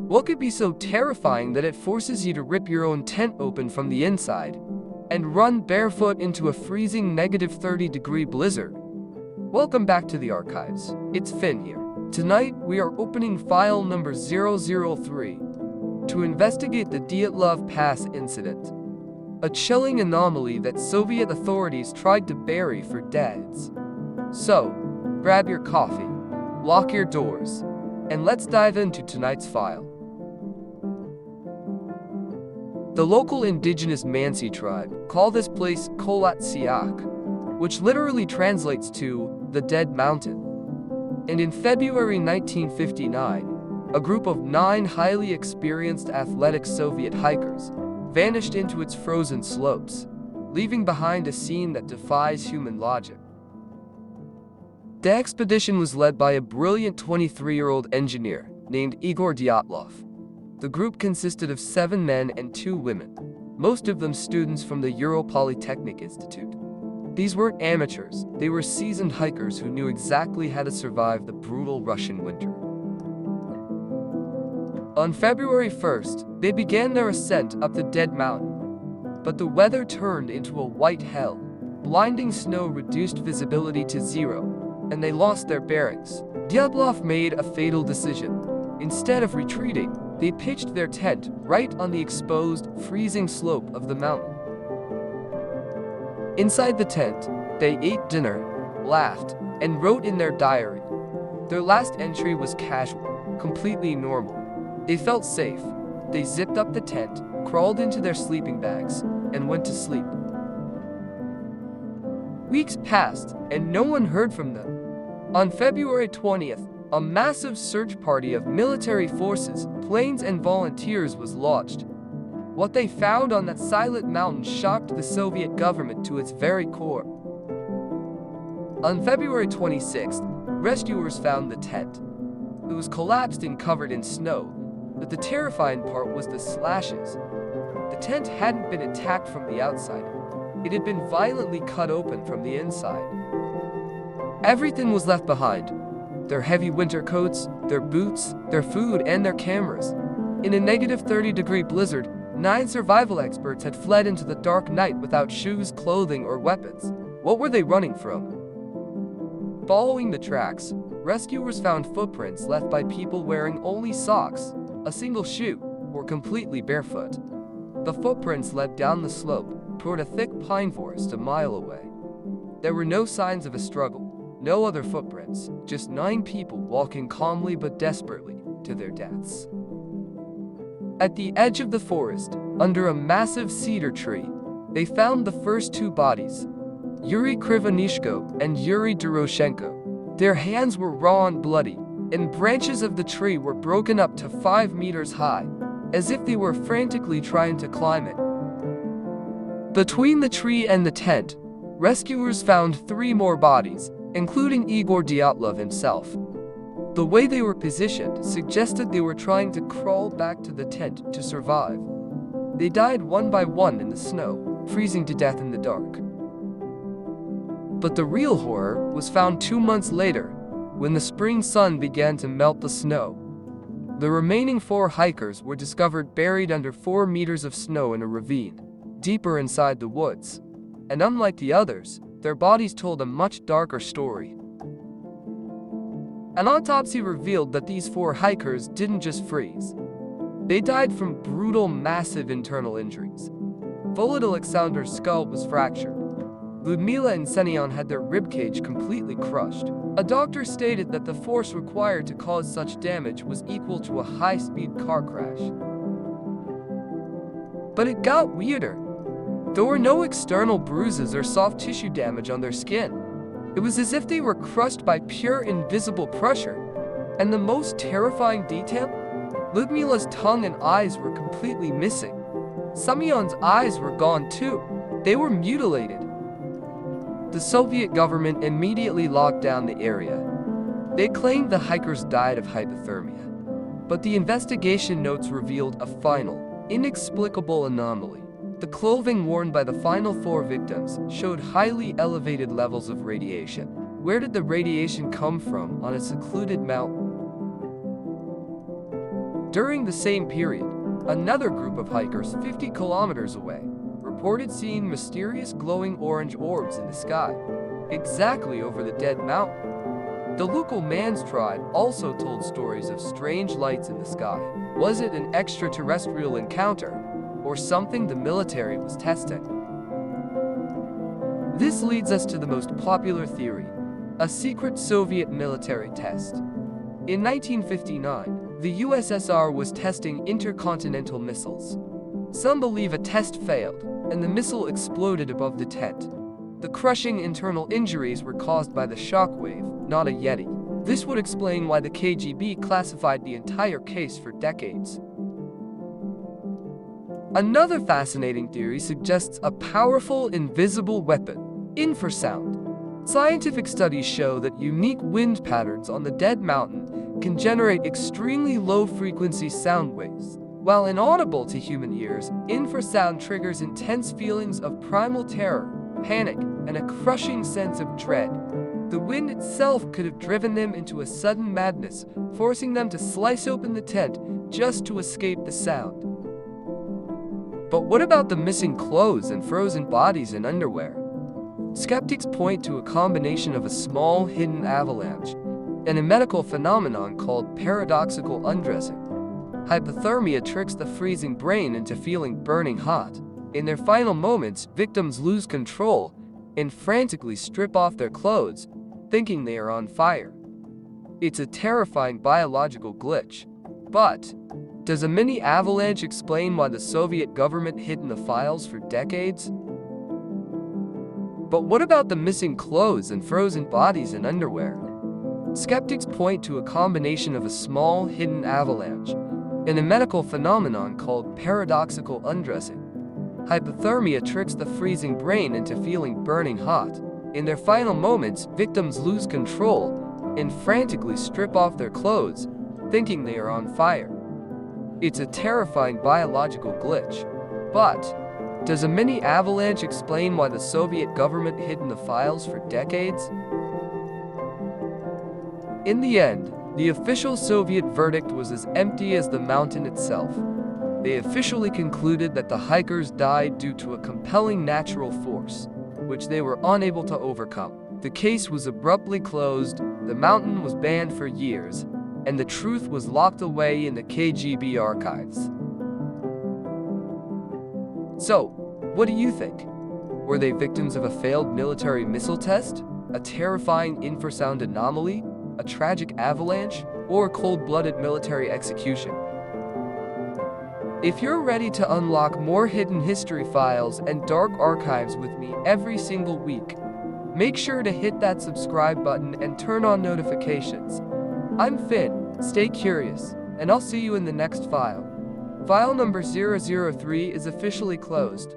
What could be so terrifying that it forces you to rip your own tent open from the inside and run barefoot into a freezing -30-degree blizzard? Welcome back to the archives. It's Finn here. Tonight, we are opening file number 003 to investigate the Dyatlov Pass incident, a chilling anomaly that Soviet authorities tried to bury for decades. So, grab your coffee, lock your doors, and let's dive into tonight's file. The local indigenous Mansi tribe call this place Kholat Syakhl, which literally translates to the Dead Mountain. And in February 1959, a group of 9 highly experienced athletic Soviet hikers vanished into its frozen slopes, leaving behind a scene that defies human logic. The expedition was led by a brilliant 23-year-old engineer named Igor Dyatlov. The group consisted of 7 men and 2 women, most of them students from the Ural Polytechnic Institute. These weren't amateurs, they were seasoned hikers who knew exactly how to survive the brutal Russian winter. On February 1st, they began their ascent up the Dead Mountain, but the weather turned into a white hell. Blinding snow reduced visibility to 0, and they lost their bearings. Dyatlov made a fatal decision. Instead of retreating, they pitched their tent right on the exposed, freezing slope of the mountain. Inside the tent, they ate dinner, laughed, and wrote in their diary. Their last entry was casual, completely normal. They felt safe. They zipped up the tent, crawled into their sleeping bags, and went to sleep. Weeks passed, and no one heard from them. On February 20th, a massive search party of military forces, planes, and volunteers was launched. What they found on that silent mountain shocked the Soviet government to its very core. On February 26th, rescuers found the tent. It was collapsed and covered in snow, but the terrifying part was the slashes. The tent hadn't been attacked from the outside. It had been violently cut open from the inside. Everything was left behind. Their heavy winter coats, their boots, their food, and their cameras. In a -30-degree blizzard, 9 survival experts had fled into the dark night without shoes, clothing, or weapons. What were they running from? Following the tracks, rescuers found footprints left by people wearing only socks, a single shoe, or completely barefoot. The footprints led down the slope toward a thick pine forest a mile away. There were no signs of a struggle. No other footprints, just 9 people walking calmly but desperately to their deaths. At the edge of the forest, under a massive cedar tree, they found the first 2 bodies, Yuri Krivanishko and Yuri Doroshenko. Their hands were raw and bloody, and branches of the tree were broken up to 5 meters high, as if they were frantically trying to climb it. Between the tree and the tent, rescuers found 3 more bodies, including Igor Dyatlov himself. The way they were positioned suggested they were trying to crawl back to the tent to survive. They died one by one in the snow, freezing to death in the dark. But the real horror was found 2 months later, when the spring sun began to melt the snow. The remaining 4 hikers were discovered buried under 4 meters of snow in a ravine, deeper inside the woods. And unlike the others, their bodies told a much darker story. An autopsy revealed that these 4 hikers didn't just freeze. They died from brutal, massive internal injuries. Kholat Alexander's skull was fractured. Ludmila and Semyon had their ribcage completely crushed. A doctor stated that the force required to cause such damage was equal to a high-speed car crash. But it got weirder. There were no external bruises or soft tissue damage on their skin. It was as if they were crushed by pure invisible pressure. And the most terrifying detail? Ludmila's tongue and eyes were completely missing. Semyon's eyes were gone too. They were mutilated. The Soviet government immediately locked down the area. They claimed the hikers died of hypothermia. But the investigation notes revealed a final, inexplicable anomaly. The clothing worn by the final 4 victims showed highly elevated levels of radiation. Where did the radiation come from on a secluded mountain? During the same period, another group of hikers 50 kilometers away reported seeing mysterious glowing orange orbs in the sky, exactly over the dead mountain. The local man's tribe also told stories of strange lights in the sky. Was it an extraterrestrial encounter, or something the military was testing? This leads us to the most popular theory, a secret Soviet military test. In 1959, the USSR was testing intercontinental missiles. Some believe a test failed, and the missile exploded above the tent. The crushing internal injuries were caused by the shock wave, not a Yeti. This would explain why the KGB classified the entire case for decades. Another fascinating theory suggests a powerful invisible weapon, infrasound. Scientific studies show that unique wind patterns on the dead mountain can generate extremely low-frequency sound waves. While inaudible to human ears, infrasound triggers intense feelings of primal terror, panic, and a crushing sense of dread. The wind itself could have driven them into a sudden madness, forcing them to slice open the tent just to escape the sound. But what about the missing clothes and frozen bodies in underwear? Skeptics point to a combination of a small hidden avalanche and a medical phenomenon called paradoxical undressing. Hypothermia tricks the freezing brain into feeling burning hot. In their final moments, victims lose control and frantically strip off their clothes, thinking they are on fire. It's a terrifying biological glitch. But does a mini avalanche explain why the Soviet government hid in the files for decades? But what about the missing clothes and frozen bodies in underwear? Skeptics point to a combination of a small hidden avalanche and a medical phenomenon called paradoxical undressing. Hypothermia tricks the freezing brain into feeling burning hot. In their final moments, victims lose control and frantically strip off their clothes, thinking they are on fire. It's a terrifying biological glitch. But does a mini avalanche explain why the Soviet government hid in the files for decades? In the end, the official Soviet verdict was as empty as the mountain itself. They officially concluded that the hikers died due to a compelling natural force, which they were unable to overcome. The case was abruptly closed, the mountain was banned for years, and the truth was locked away in the KGB archives. So, what do you think? Were they victims of a failed military missile test? A terrifying infrasound anomaly? A tragic avalanche? Or a cold-blooded military execution? If you're ready to unlock more hidden history files and dark archives with me every single week, make sure to hit that subscribe button and turn on notifications. I'm Finn, stay curious, and I'll see you in the next file. File number 003 is officially closed.